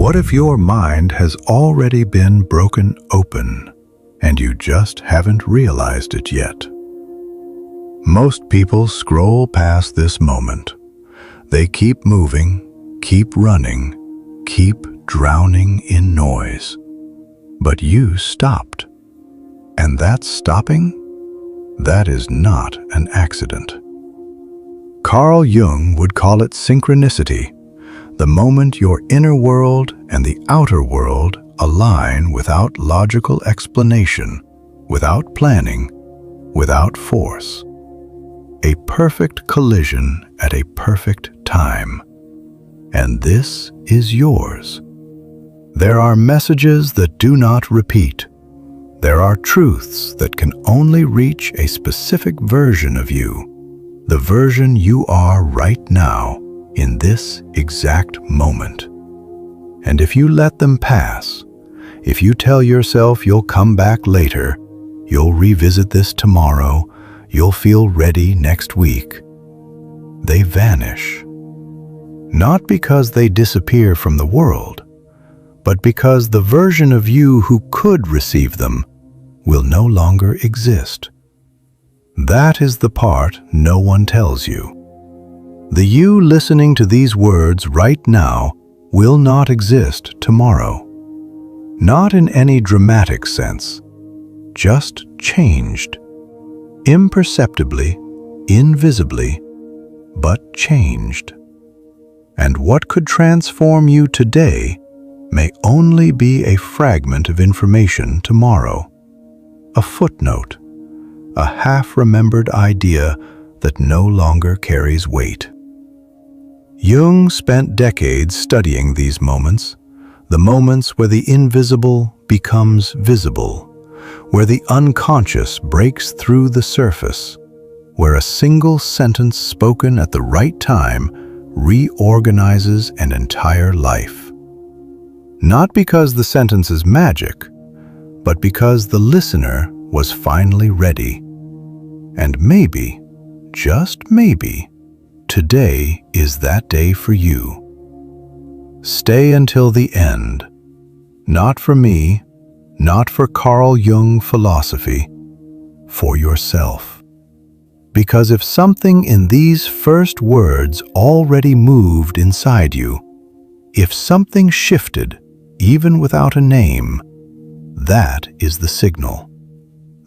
What if your mind has already been broken open and you just haven't realized it yet? Most people scroll past this moment. They keep moving, keep running, keep drowning in noise. But you stopped. And that stopping? That is not an accident. Carl Jung would call it synchronicity, the moment your inner world and the outer world align without logical explanation, without planning, without force. A perfect collision at a perfect time. And this is yours. There are messages that do not repeat. There are truths that can only reach a specific version of you, the version you are right now, in this exact moment. And if you let them pass, if you tell yourself you'll come back later, you'll revisit this tomorrow, you'll feel ready next week, they vanish. Not because they disappear from the world, but because the version of you who could receive them will no longer exist. That is the part no one tells you. The you listening to these words right now will not exist tomorrow. Not in any dramatic sense, just changed. Imperceptibly, invisibly, but changed. And what could transform you today may only be a fragment of information tomorrow, a footnote, a half-remembered idea that no longer carries weight. Jung spent decades studying these moments, the moments where the invisible becomes visible, where the unconscious breaks through the surface, where a single sentence spoken at the right time reorganizes an entire life. Not because the sentence is magic, but because the listener was finally ready. And maybe, just maybe, today is that day for you. Stay until the end. Not for me, not for Carl Jung philosophy, for yourself. Because if something in these first words already moved inside you, if something shifted, even without a name, that is the signal.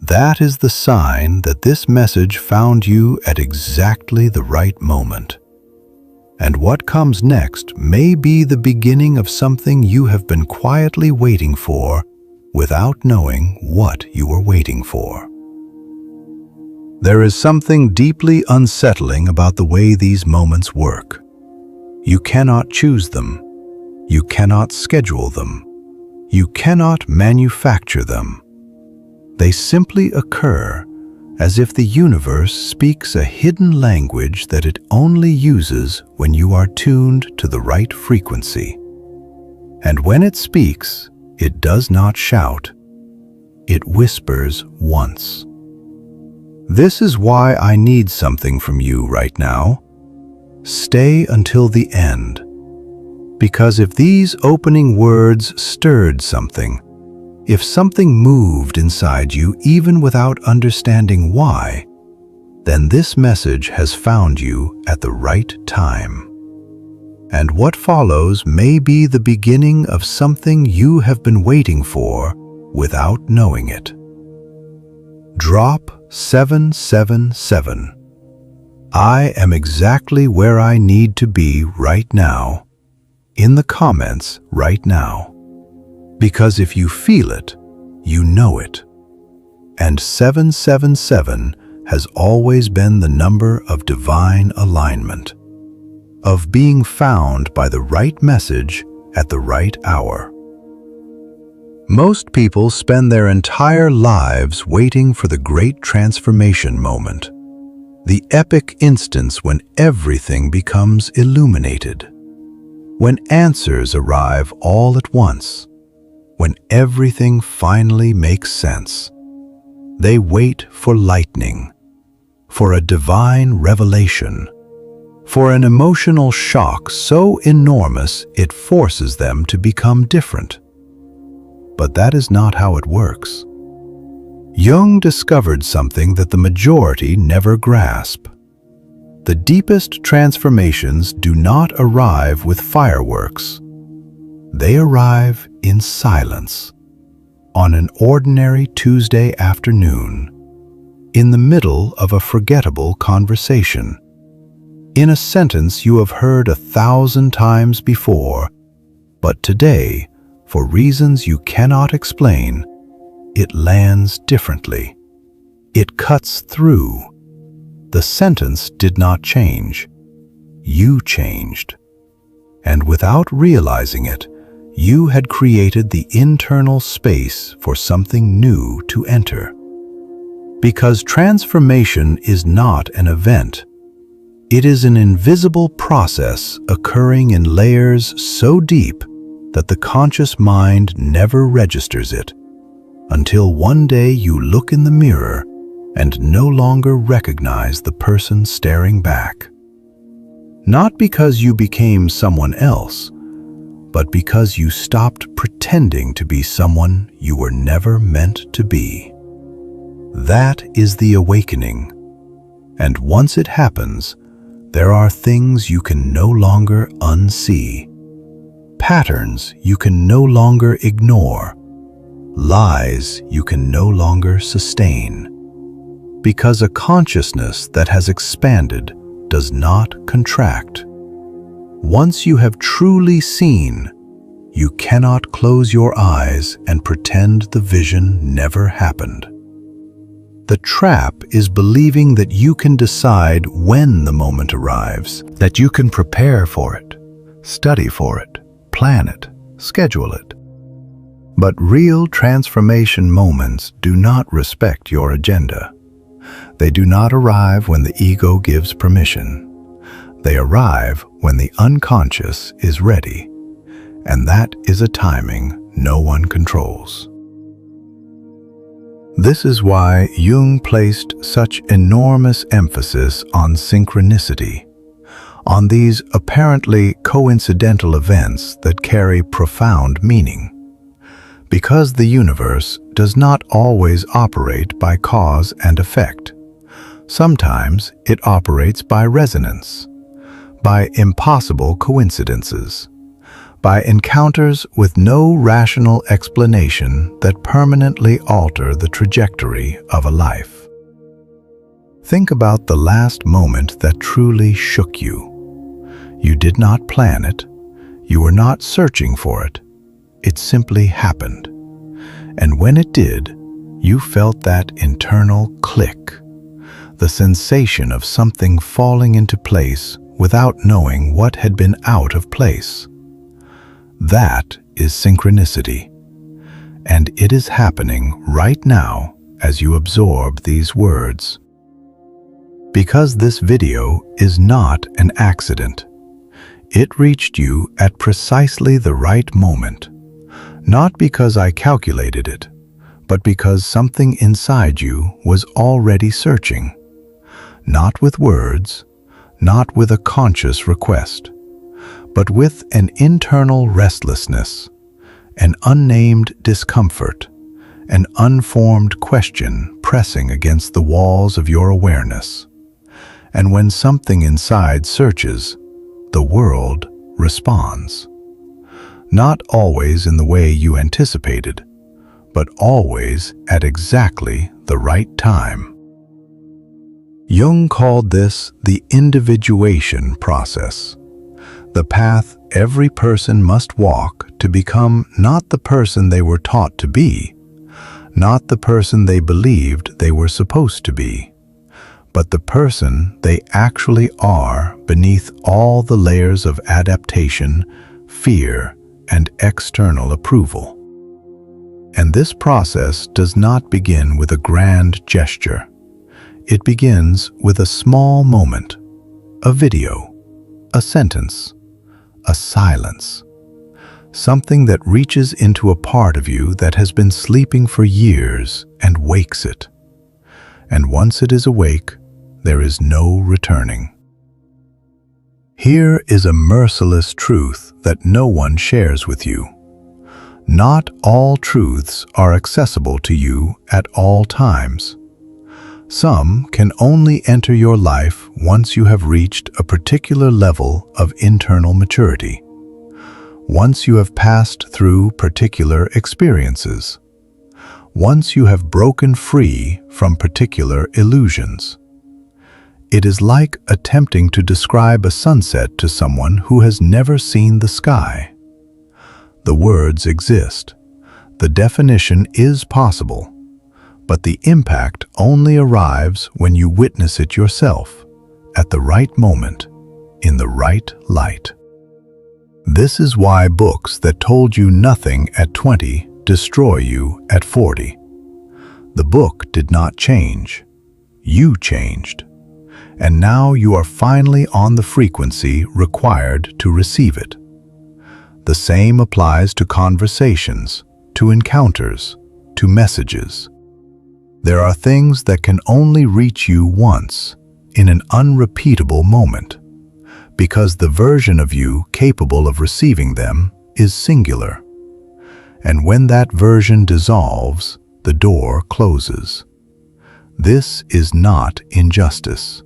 That is the sign that this message found you at exactly the right moment. And what comes next may be the beginning of something you have been quietly waiting for without knowing what you were waiting for. There is something deeply unsettling about the way these moments work. You cannot choose them. You cannot schedule them. You cannot manufacture them. They simply occur as if the universe speaks a hidden language that it only uses when you are tuned to the right frequency. And when it speaks, it does not shout. It whispers once. This is why I need something from you right now. Stay until the end. Because if these opening words stirred something, if something moved inside you even without understanding why, then this message has found you at the right time. And what follows may be the beginning of something you have been waiting for without knowing it. Drop 777. I am exactly where I need to be right now, in the comments right now. Because if you feel it, you know it. And 777 has always been the number of divine alignment, of being found by the right message at the right hour. Most people spend their entire lives waiting for the great transformation moment, the epic instance when everything becomes illuminated, when answers arrive all at once, when everything finally makes sense. They wait for lightning, for a divine revelation, for an emotional shock so enormous it forces them to become different. But that is not how it works. Jung discovered something that the majority never grasp. The deepest transformations do not arrive with fireworks. They arrive in silence, on an ordinary Tuesday afternoon, in the middle of a forgettable conversation, in a sentence you have heard 1,000 times before, but today, for reasons you cannot explain, it lands differently. It cuts through. The sentence did not change. You changed. And without realizing it, you had created the internal space for something new to enter. Because transformation is not an event. It is an invisible process occurring in layers so deep that the conscious mind never registers it, until one day you look in the mirror and no longer recognize the person staring back. Not because you became someone else, but because you stopped pretending to be someone you were never meant to be. That is the awakening. And once it happens, there are things you can no longer unsee, patterns you can no longer ignore, lies you can no longer sustain. Because a consciousness that has expanded does not contract. Once you have truly seen, you cannot close your eyes and pretend the vision never happened. The trap is believing that you can decide when the moment arrives, that you can prepare for it, study for it, plan it, schedule it. But real transformation moments do not respect your agenda. They do not arrive when the ego gives permission. They arrive when the unconscious is ready, and that is a timing no one controls. This is why Jung placed such enormous emphasis on synchronicity, on these apparently coincidental events that carry profound meaning. Because the universe does not always operate by cause and effect. Sometimes it operates by resonance, by impossible coincidences, by encounters with no rational explanation that permanently alter the trajectory of a life. Think about the last moment that truly shook you. You did not plan it. You were not searching for it. It simply happened. And when it did, you felt that internal click, the sensation of something falling into place without knowing what had been out of place. That is synchronicity, and it is happening right now as you absorb these words. Because this video is not an accident. It reached you at precisely the right moment, not because I calculated it, but because something inside you was already searching, not with words, not with a conscious request, but with an internal restlessness, an unnamed discomfort, an unformed question pressing against the walls of your awareness. And when something inside searches, the world responds. Not always in the way you anticipated, but always at exactly the right time. Jung called this the individuation process, the path every person must walk to become not the person they were taught to be, not the person they believed they were supposed to be, but the person they actually are beneath all the layers of adaptation, fear, and external approval. And this process does not begin with a grand gesture. It begins with a small moment, a video, a sentence, a silence, something that reaches into a part of you that has been sleeping for years and wakes it. And once it is awake, there is no returning. Here is a merciless truth that no one shares with you. Not all truths are accessible to you at all times. Some can only enter your life once you have reached a particular level of internal maturity, once you have passed through particular experiences, once you have broken free from particular illusions. It is like attempting to describe a sunset to someone who has never seen the sky. The words exist, the definition is possible, but the impact only arrives when you witness it yourself, at the right moment, in the right light. This is why books that told you nothing at 20 destroy you at 40. The book did not change. You changed. And now you are finally on the frequency required to receive it. The same applies to conversations, to encounters, to messages. There are things that can only reach you once, in an unrepeatable moment, because the version of you capable of receiving them is singular. And when that version dissolves, the door closes. This is not injustice.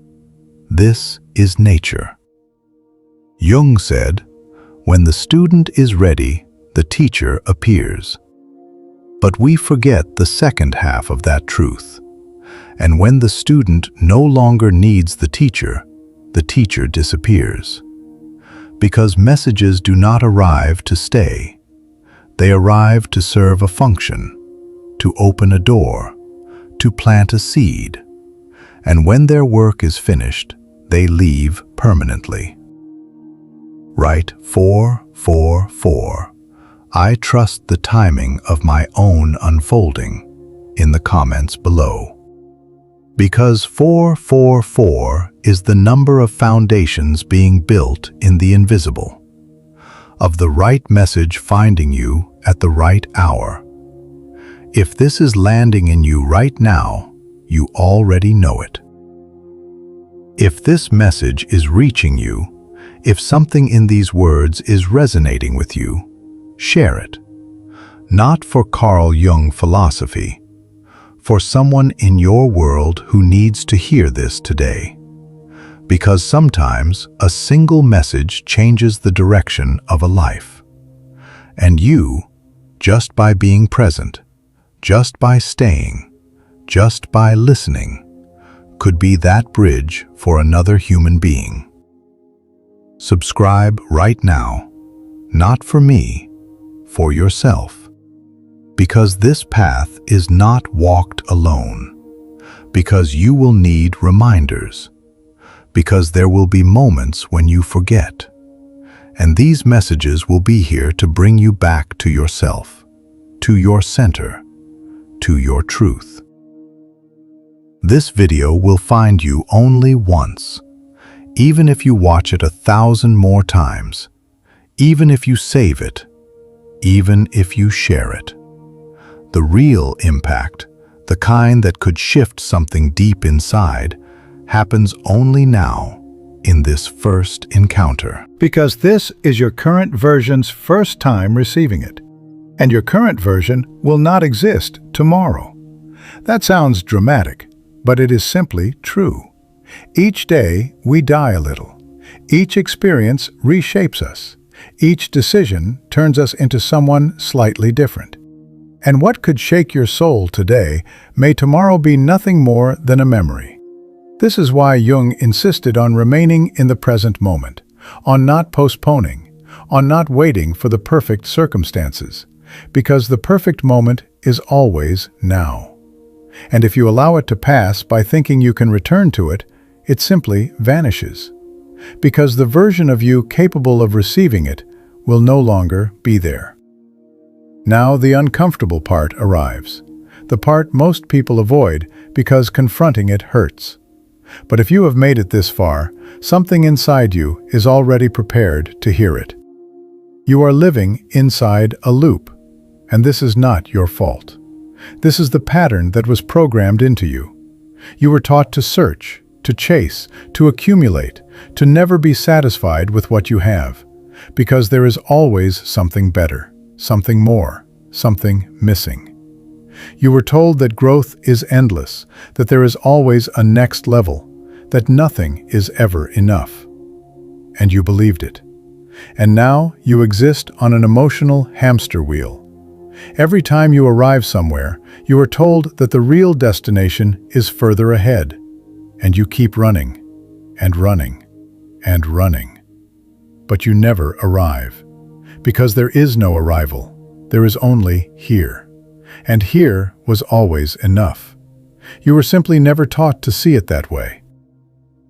This is nature. Jung said, "When the student is ready, the teacher appears." But we forget the second half of that truth. And when the student no longer needs the teacher disappears. Because messages do not arrive to stay. They arrive to serve a function, to open a door, to plant a seed. And when their work is finished, they leave permanently. Write 444. I trust the timing of my own unfolding in the comments below. Because 444 is the number of foundations being built in the invisible, of the right message finding you at the right hour. If this is landing in you right now, you already know it. If this message is reaching you, if something in these words is resonating with you, share it. Not for Carl Jung philosophy, for someone in your world who needs to hear this today. Because sometimes a single message changes the direction of a life. And you, just by being present, just by staying, just by listening, could be that bridge for another human being. Subscribe right now, not for me, for yourself. Because this path is not walked alone. Because you will need reminders. Because there will be moments when you forget. And these messages will be here to bring you back to yourself, to your center, to your truth. This video will find you only once, even if you watch it 1,000 more times, even if you save it, even if you share it. The real impact, the kind that could shift something deep inside, happens only now, in this first encounter. Because this is your current version's first time receiving it, and your current version will not exist tomorrow. That sounds dramatic, but it is simply true. Each day, we die a little. Each experience reshapes us. Each decision turns us into someone slightly different. And what could shake your soul today may tomorrow be nothing more than a memory. This is why Jung insisted on remaining in the present moment, on not postponing, on not waiting for the perfect circumstances, because the perfect moment is always now. And if you allow it to pass by thinking you can return to it, it simply vanishes. Because the version of you capable of receiving it will no longer be there. Now the uncomfortable part arrives, the part most people avoid because confronting it hurts. But if you have made it this far, something inside you is already prepared to hear it. You are living inside a loop, and this is not your fault. This is the pattern that was programmed into you. You were taught to search, to chase, to accumulate, to never be satisfied with what you have, because there is always something better, something more, something missing. You were told that growth is endless, that there is always a next level, that nothing is ever enough. And you believed it. And now you exist on an emotional hamster wheel. Every time you arrive somewhere, you are told that the real destination is further ahead, and you keep running, and running, and running. But you never arrive, because there is no arrival. There is only here. And here was always enough. You were simply never taught to see it that way.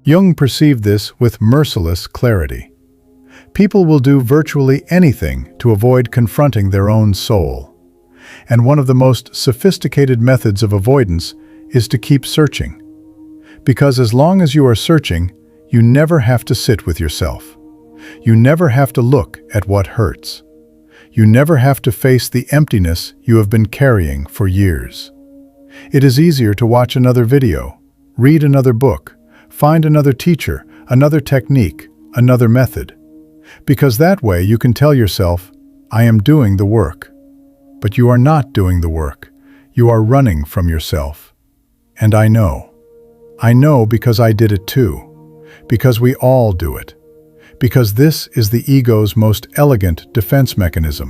Jung perceived this with merciless clarity. People will do virtually anything to avoid confronting their own soul. And one of the most sophisticated methods of avoidance is to keep searching. Because as long as you are searching, you never have to sit with yourself. You never have to look at what hurts. You never have to face the emptiness you have been carrying for years. It is easier to watch another video, read another book, find another teacher, another technique, another method. Because that way you can tell yourself, I am doing the work. But you are not doing the work. You are running from yourself. And I know. I know because I did it too. Because we all do it. Because this is the ego's most elegant defense mechanism,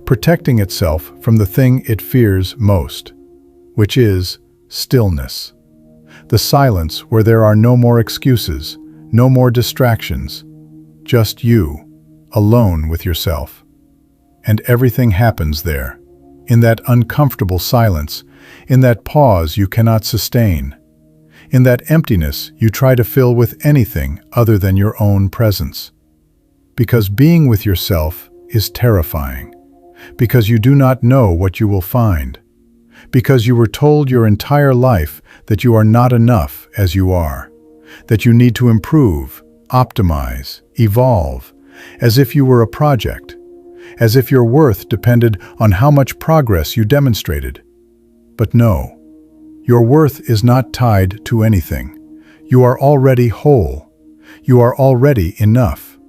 protecting itself from the thing it fears most, which is stillness. The silence where there are no more excuses, no more distractions, just you, alone with yourself. And everything happens there, in that uncomfortable silence, in that pause you cannot sustain, in that emptiness you try to fill with anything other than your own presence. Because being with yourself is terrifying. Because you do not know what you will find. Because you were told your entire life that you are not enough as you are. That you need to improve, optimize, evolve, as if you were a project. As if your worth depended on how much progress you demonstrated. But no. Your worth is not tied to anything. You are already whole. You are already enough.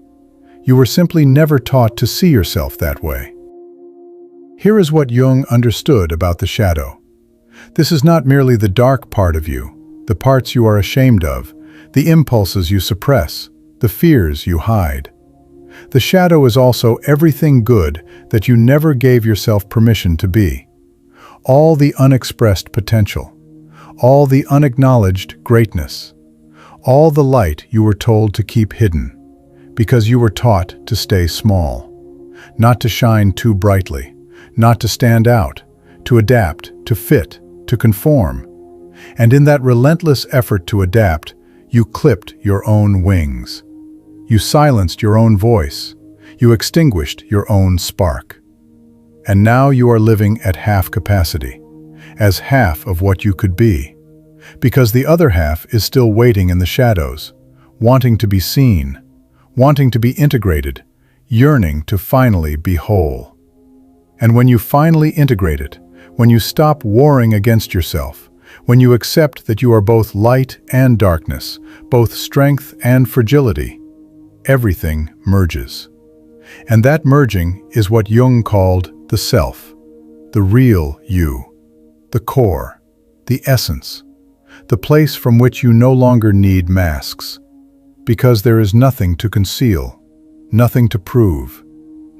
You were simply never taught to see yourself that way. Here is what Jung understood about the shadow. This is not merely the dark part of you, the parts you are ashamed of, the impulses you suppress, the fears you hide. The shadow is also everything good that you never gave yourself permission to be. All the unexpressed potential. All the unacknowledged greatness, all the light you were told to keep hidden, because you were taught to stay small, not to shine too brightly, not to stand out, to adapt, to fit, to conform. And in that relentless effort to adapt, you clipped your own wings. You silenced your own voice. You extinguished your own spark. And now you are living at half capacity, as half of what you could be, because the other half is still waiting in the shadows, wanting to be seen, wanting to be integrated, yearning to finally be whole. And when you finally integrate it, when you stop warring against yourself, when you accept that you are both light and darkness, both strength and fragility, everything merges. And that merging is what Jung called the self, the real you, the core, the essence, the place from which you no longer need masks, because there is nothing to conceal, nothing to prove,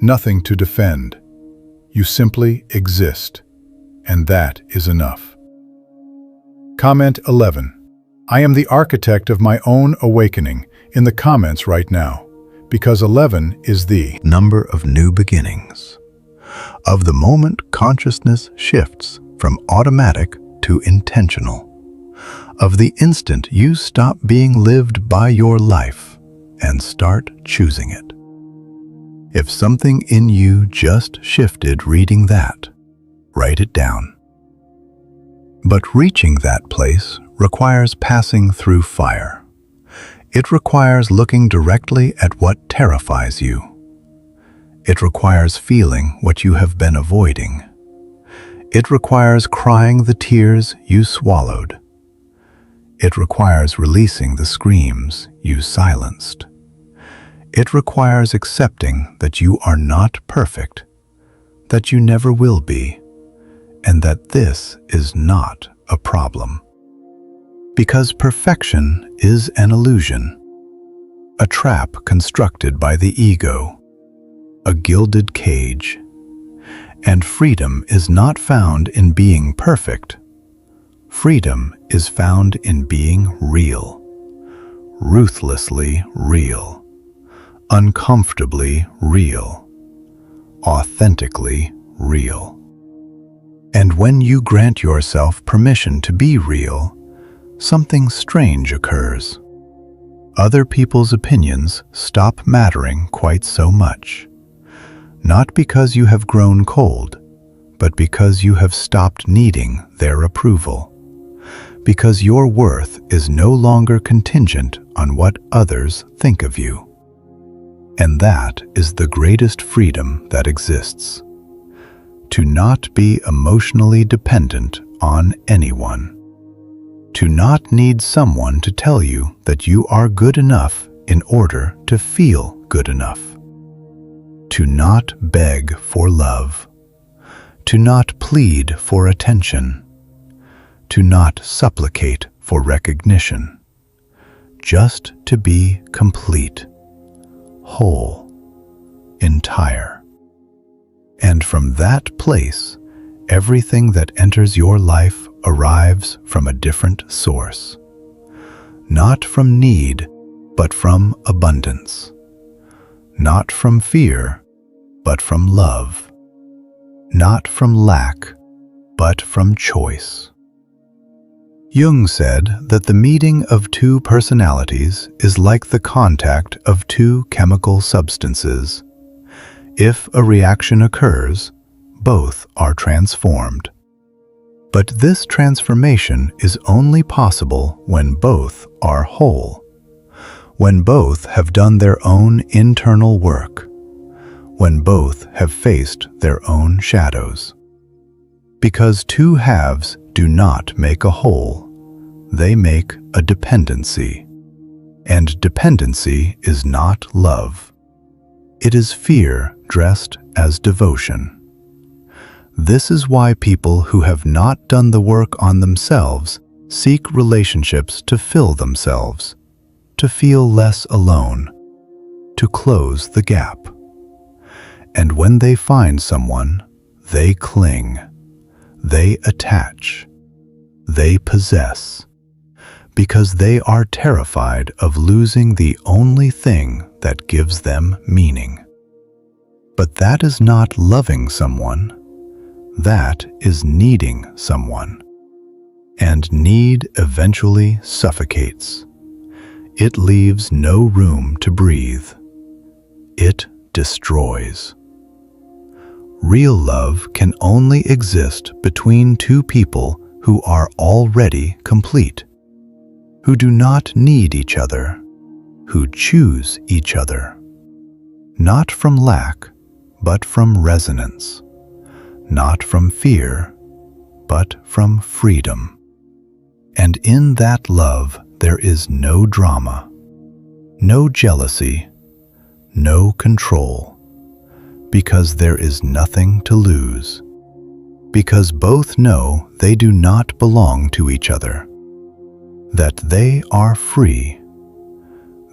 nothing to defend. You simply exist, and that is enough. Comment 11. I am the architect of my own awakening in the comments right now, because 11 is the number of new beginnings, of the moment consciousness shifts from automatic to intentional, of the instant you stop being lived by your life and start choosing it. If something in you just shifted reading that, write it down. But reaching that place requires passing through fire. It requires looking directly at what terrifies you. It requires feeling what you have been avoiding. It requires crying the tears you swallowed. It requires releasing the screams you silenced. It requires accepting that you are not perfect, that you never will be, and that this is not a problem. Because perfection is an illusion, a trap constructed by the ego, a gilded cage, and freedom is not found in being perfect. Freedom is found in being real, ruthlessly real, uncomfortably real, authentically real. And when you grant yourself permission to be real, something strange occurs. Other people's opinions stop mattering quite so much. Not because you have grown cold, but because you have stopped needing their approval. Because your worth is no longer contingent on what others think of you. And that is the greatest freedom that exists. To not be emotionally dependent on anyone. To not need someone to tell you that you are good enough in order to feel good enough. To not beg for love. To not plead for attention. To not supplicate for recognition. Just to be complete, whole, entire. And from that place, everything that enters your life arrives from a different source. Not from need, but from abundance. Not from fear, but from love. Not from lack, but from choice. Jung said that the meeting of two personalities is like the contact of two chemical substances. If a reaction occurs, both are transformed. But this transformation is only possible when both are whole, when both have done their own internal work, when both have faced their own shadows. Because two halves do not make a whole, they make a dependency. And dependency is not love. It is fear dressed as devotion. This is why people who have not done the work on themselves seek relationships to fill themselves, to feel less alone, to close the gap. And when they find someone, they cling. They attach, they possess, because they are terrified of losing the only thing that gives them meaning. But that is not loving someone, that is needing someone. And need eventually suffocates. It leaves no room to breathe. It destroys. Real love can only exist between two people who are already complete, who do not need each other, who choose each other. Not from lack, but from resonance. Not from fear, but from freedom. And in that love there is no drama, no jealousy, no control. Because there is nothing to lose. Because both know they do not belong to each other. That they are free.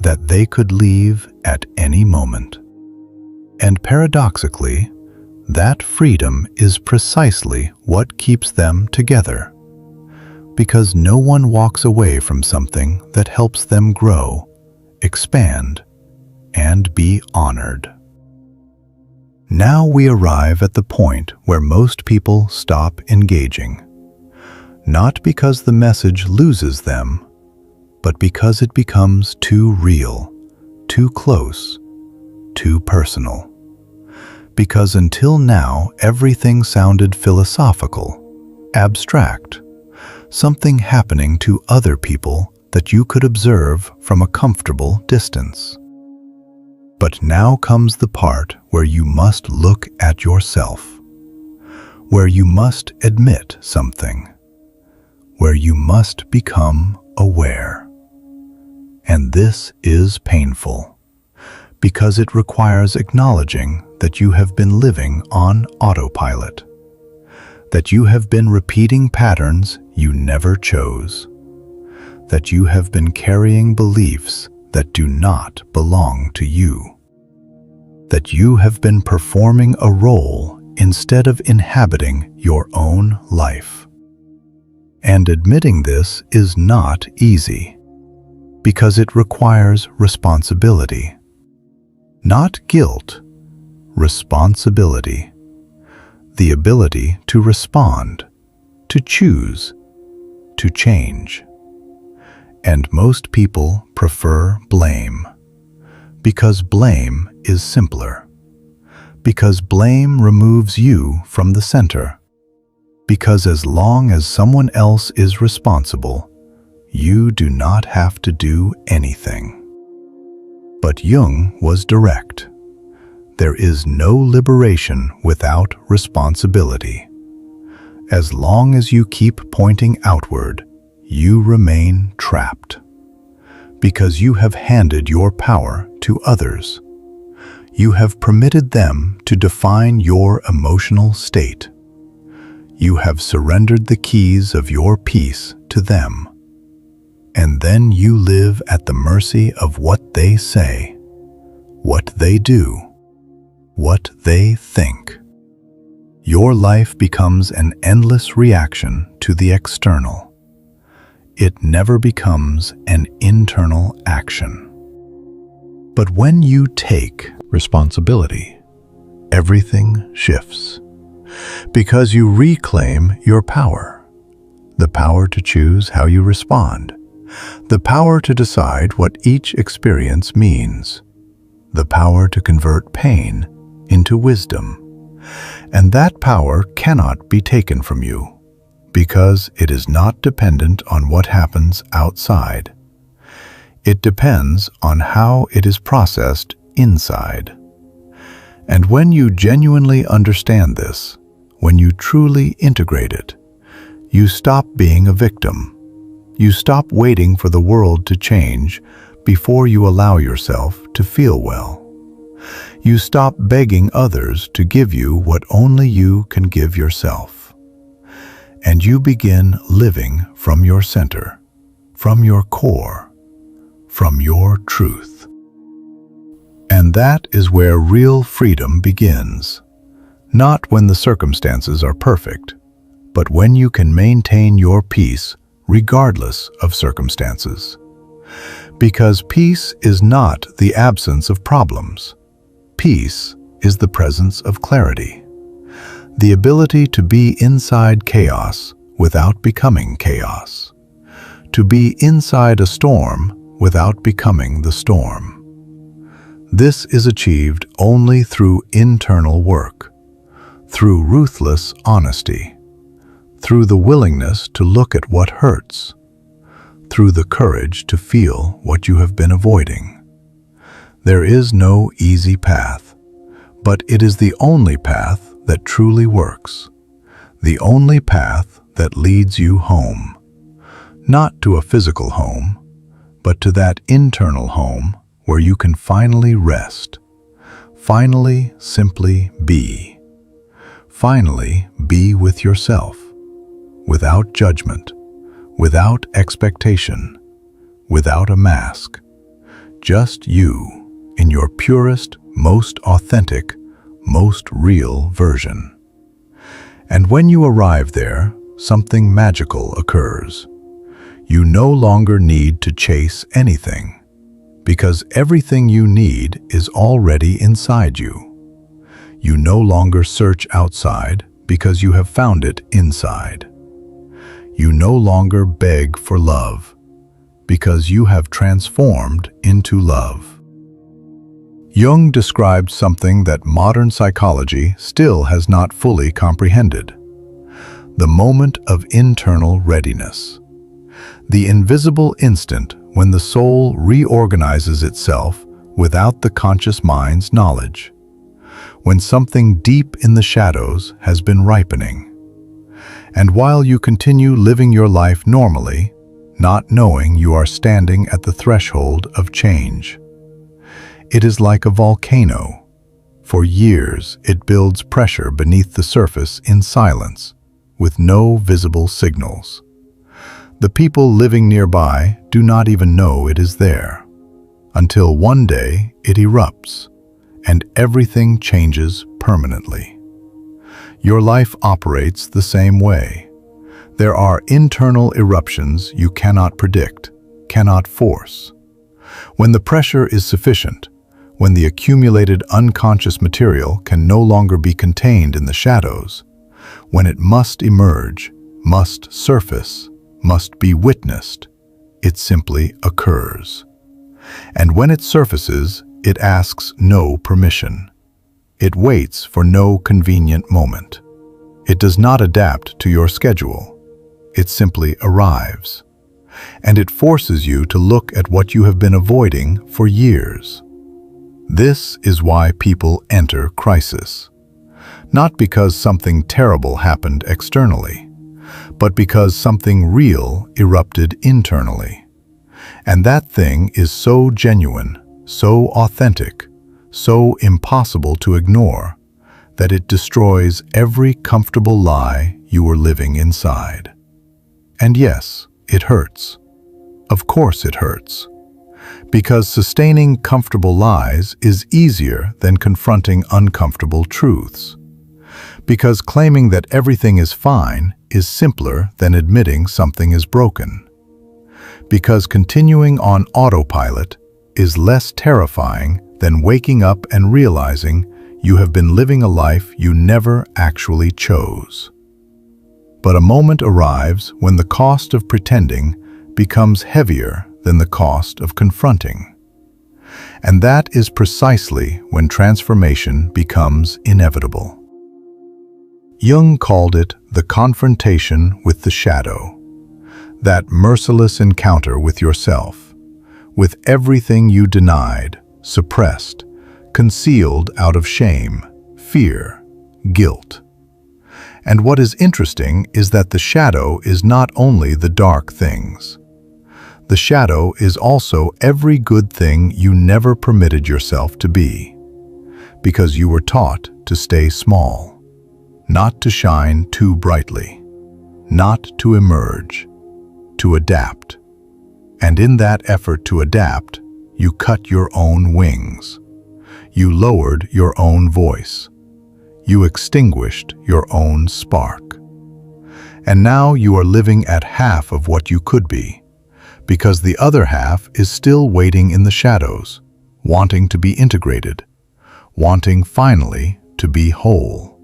That they could leave at any moment. And paradoxically, that freedom is precisely what keeps them together. Because no one walks away from something that helps them grow, expand, and be honored. Now we arrive at the point where most people stop engaging, not because the message loses them, but because it becomes too real, too close, too personal. Because until now everything sounded philosophical, abstract, something happening to other people that you could observe from a comfortable distance. But now comes the part where you must look at yourself, where you must admit something, where you must become aware. And this is painful, because it requires acknowledging that you have been living on autopilot, that you have been repeating patterns you never chose, that you have been carrying beliefs that do not belong to you, that you have been performing a role instead of inhabiting your own life. And admitting this is not easy, because it requires responsibility. Not guilt, responsibility. The ability to respond, to choose, to change. And most people prefer blame, because blame is simpler, because blame removes you from the center, because as long as someone else is responsible, you do not have to do anything. But Jung was direct. There is no liberation without responsibility. As long as you keep pointing outward, you remain trapped, because you have handed your power to others. You have permitted them to define your emotional state. You have surrendered the keys of your peace to them. And then you live at the mercy of what they say, what they do, what they think. Your life becomes an endless reaction to the external. It never becomes an internal action. But when you take responsibility, everything shifts, because you reclaim your power, the power to choose how you respond, the power to decide what each experience means, the power to convert pain into wisdom. And that power cannot be taken from you, because it is not dependent on what happens outside. It depends on how it is processed inside. And when you genuinely understand this, when you truly integrate it, you stop being a victim. You stop waiting for the world to change before you allow yourself to feel well. You stop begging others to give you what only you can give yourself. And you begin living from your center, from your core, from your truth. And that is where real freedom begins. Not when the circumstances are perfect, but when you can maintain your peace regardless of circumstances. Because peace is not the absence of problems. Peace is the presence of clarity. The ability to be inside chaos without becoming chaos. To be inside a storm without becoming the storm. This is achieved only through internal work, through ruthless honesty, through the willingness to look at what hurts, through the courage to feel what you have been avoiding. There is no easy path, but it is the only path that truly works, the only path that leads you home, not to a physical home, but to that internal home where you can finally rest, finally simply be, finally be with yourself, without judgment, without expectation, without a mask, just you in your purest, most authentic, most real version. And when you arrive there, something magical occurs. You no longer need to chase anything, because everything you need is already inside you. You no longer search outside because you have found it inside. You no longer beg for love because you have transformed into love. Jung described something that modern psychology still has not fully comprehended: the moment of internal readiness. The invisible instant when the soul reorganizes itself without the conscious mind's knowledge. When something deep in the shadows has been ripening. And while you continue living your life normally, not knowing you are standing at the threshold of change. It is like a volcano. For years, it builds pressure beneath the surface in silence, with no visible signals. The people living nearby do not even know it is there, until one day it erupts, and everything changes permanently. Your life operates the same way. There are internal eruptions you cannot predict, cannot force. When the pressure is sufficient, when the accumulated unconscious material can no longer be contained in the shadows, when it must emerge, must surface, must be witnessed, it simply occurs. And when it surfaces, it asks no permission. It waits for no convenient moment. It does not adapt to your schedule. It simply arrives. And it forces you to look at what you have been avoiding for years. This is why people enter crisis. Not because something terrible happened externally, but because something real erupted internally. And that thing is so genuine, so authentic, so impossible to ignore, that it destroys every comfortable lie you were living inside. And yes, it hurts. Of course it hurts. Because sustaining comfortable lies is easier than confronting uncomfortable truths. Because claiming that everything is fine is simpler than admitting something is broken. Because continuing on autopilot is less terrifying than waking up and realizing you have been living a life you never actually chose. But a moment arrives when the cost of pretending becomes heavier than the cost of confronting. And that is precisely when transformation becomes inevitable. Jung called it the confrontation with the shadow, that merciless encounter with yourself, with everything you denied, suppressed, concealed out of shame, fear, guilt. And what is interesting is that the shadow is not only the dark things. The shadow is also every good thing you never permitted yourself to be, because you were taught to stay small, not to shine too brightly, not to emerge, to adapt. And in that effort to adapt, you cut your own wings. You lowered your own voice. You extinguished your own spark. And now you are living at half of what you could be, because the other half is still waiting in the shadows, wanting to be integrated, wanting finally to be whole.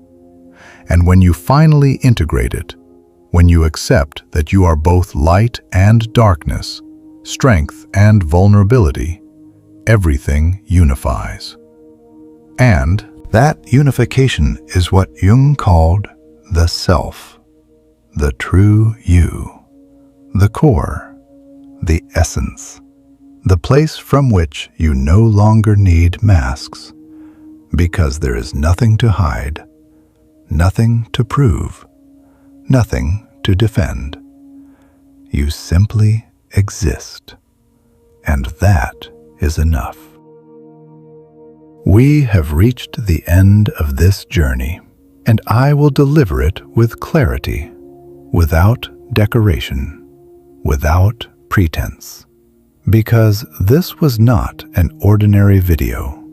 And when you finally integrate it, when you accept that you are both light and darkness, strength and vulnerability, everything unifies. And that unification is what Jung called the self, the true you, the core, the essence, the place from which you no longer need masks, because there is nothing to hide, nothing to prove, nothing to defend. You simply exist, and that is enough. We have reached the end of this journey, and I will deliver it with clarity, without decoration, without pretense. Because this was not an ordinary video,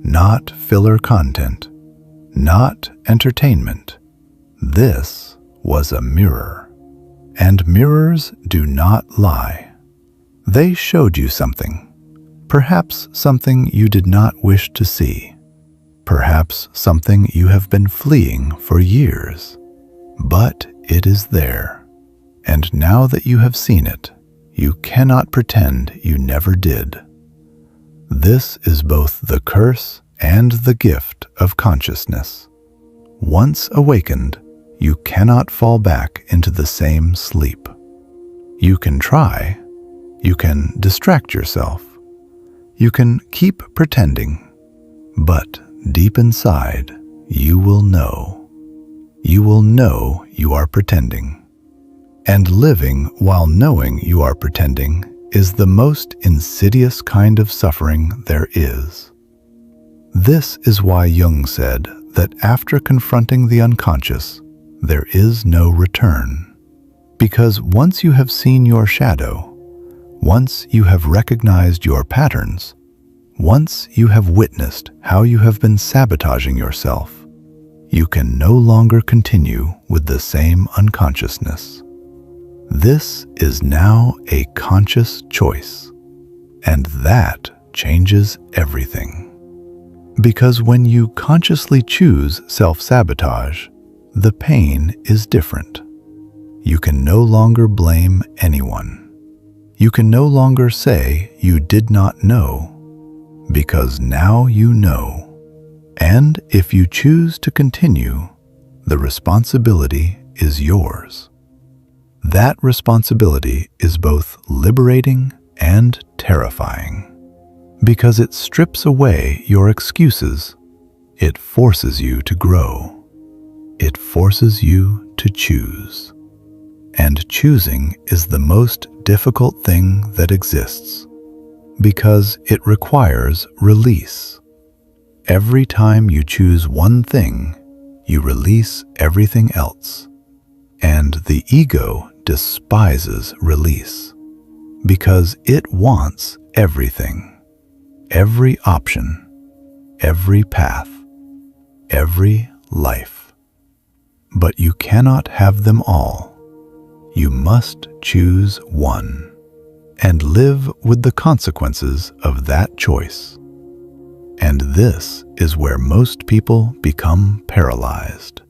not filler content, not entertainment. This was a mirror. And mirrors do not lie. They showed you something. Perhaps something you did not wish to see. Perhaps something you have been fleeing for years. But it is there. And now that you have seen it, you cannot pretend you never did. This is both the curse and the gift of consciousness. Once awakened, you cannot fall back into the same sleep. You can try. You can distract yourself. You can keep pretending. But deep inside, you will know. You will know you are pretending. And living while knowing you are pretending is the most insidious kind of suffering there is. This is why Jung said that after confronting the unconscious, there is no return. Because once you have seen your shadow, once you have recognized your patterns, once you have witnessed how you have been sabotaging yourself, you can no longer continue with the same unconsciousness. This is now a conscious choice, and that changes everything. Because when you consciously choose self-sabotage, the pain is different. You can no longer blame anyone. You can no longer say you did not know, because now you know. And if you choose to continue, the responsibility is yours. That responsibility is both liberating and terrifying, because it strips away your excuses. It forces you to grow. It forces you to choose. And choosing is the most difficult thing that exists, because it requires release. Every time you choose one thing, you release everything else. And the ego despises release, because it wants everything, every option, every path, every life. But you cannot have them all. You must choose one, and live with the consequences of that choice. And this is where most people become paralyzed.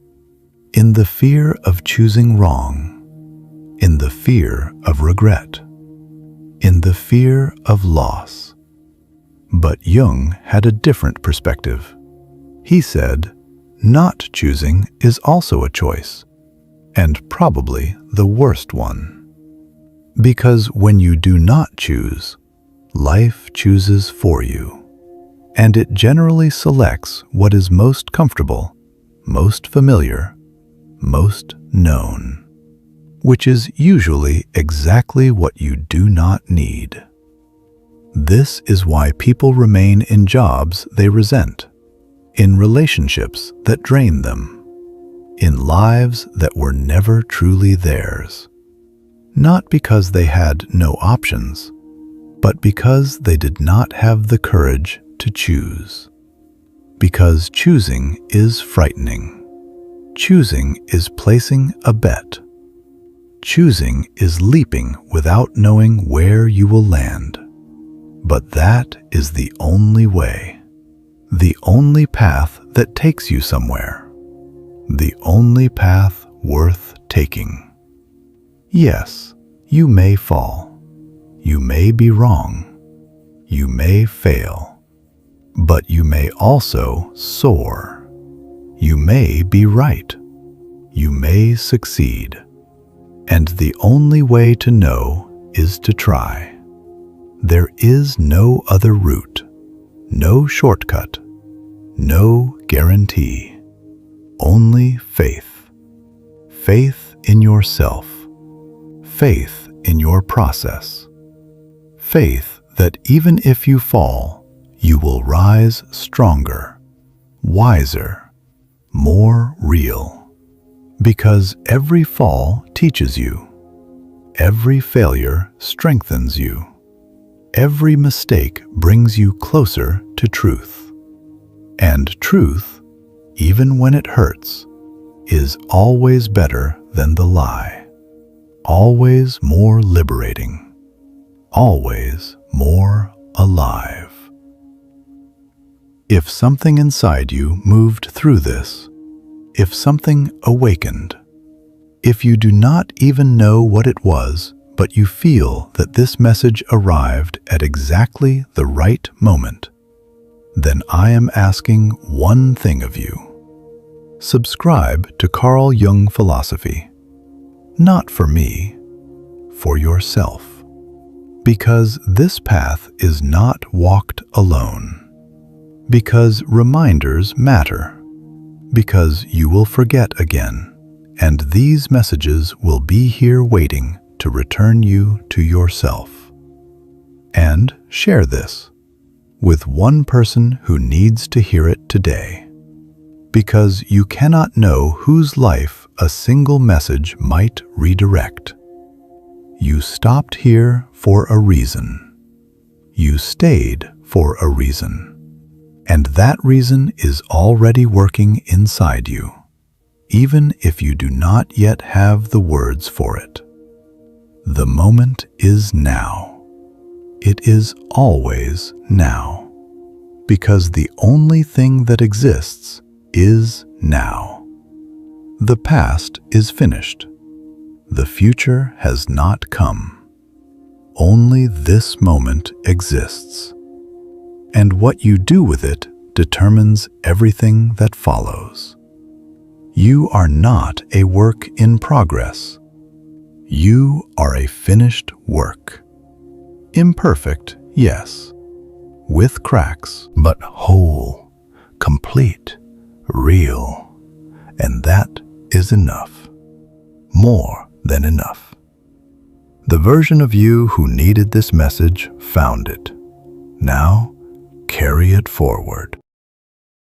In the fear of choosing wrong, in the fear of regret, in the fear of loss. But Jung had a different perspective. He said, not choosing is also a choice, and probably the worst one. Because when you do not choose, life chooses for you. And it generally selects what is most comfortable, most familiar, most known, which is usually exactly what you do not need. This is why people remain in jobs they resent, in relationships that drain them, in lives that were never truly theirs. Not because they had no options, but because they did not have the courage to choose. Because choosing is frightening. Choosing is placing a bet. Choosing is leaping without knowing where you will land. But that is the only way. The only path that takes you somewhere. The only path worth taking. Yes, you may fall. You may be wrong. You may fail. But you may also soar. You may be right. You may succeed. And the only way to know is to try. There is no other route, no shortcut, no guarantee. Only faith. Faith in yourself. Faith in your process. Faith that even if you fall, you will rise stronger, wiser, more real. Because every fall teaches you. Every failure strengthens you. Every mistake brings you closer to truth. And truth, even when it hurts, is always better than the lie. Always more liberating. Always more alive. If something inside you moved through this, if something awakened, if you do not even know what it was, but you feel that this message arrived at exactly the right moment, then I am asking one thing of you. Subscribe to Carl Jung philosophy. Not for me, for yourself. Because this path is not walked alone. Because reminders matter. Because you will forget again And these messages will be here waiting to return you to yourself. And share this with one person who needs to hear it today, because you cannot know whose life a single message might redirect. You stopped here for a reason. You stayed for a reason. And that reason is already working inside you, even if you do not yet have the words for it. The moment is now. It is always now, because the only thing that exists is now. The past is finished. The future has not come. Only this moment exists. And what you do with it determines everything that follows. You are not a work in progress. You are a finished work. Imperfect, yes, with cracks, but whole, complete, real, and that is enough, more than enough. The version of you who needed this message found it. Now, carry it forward.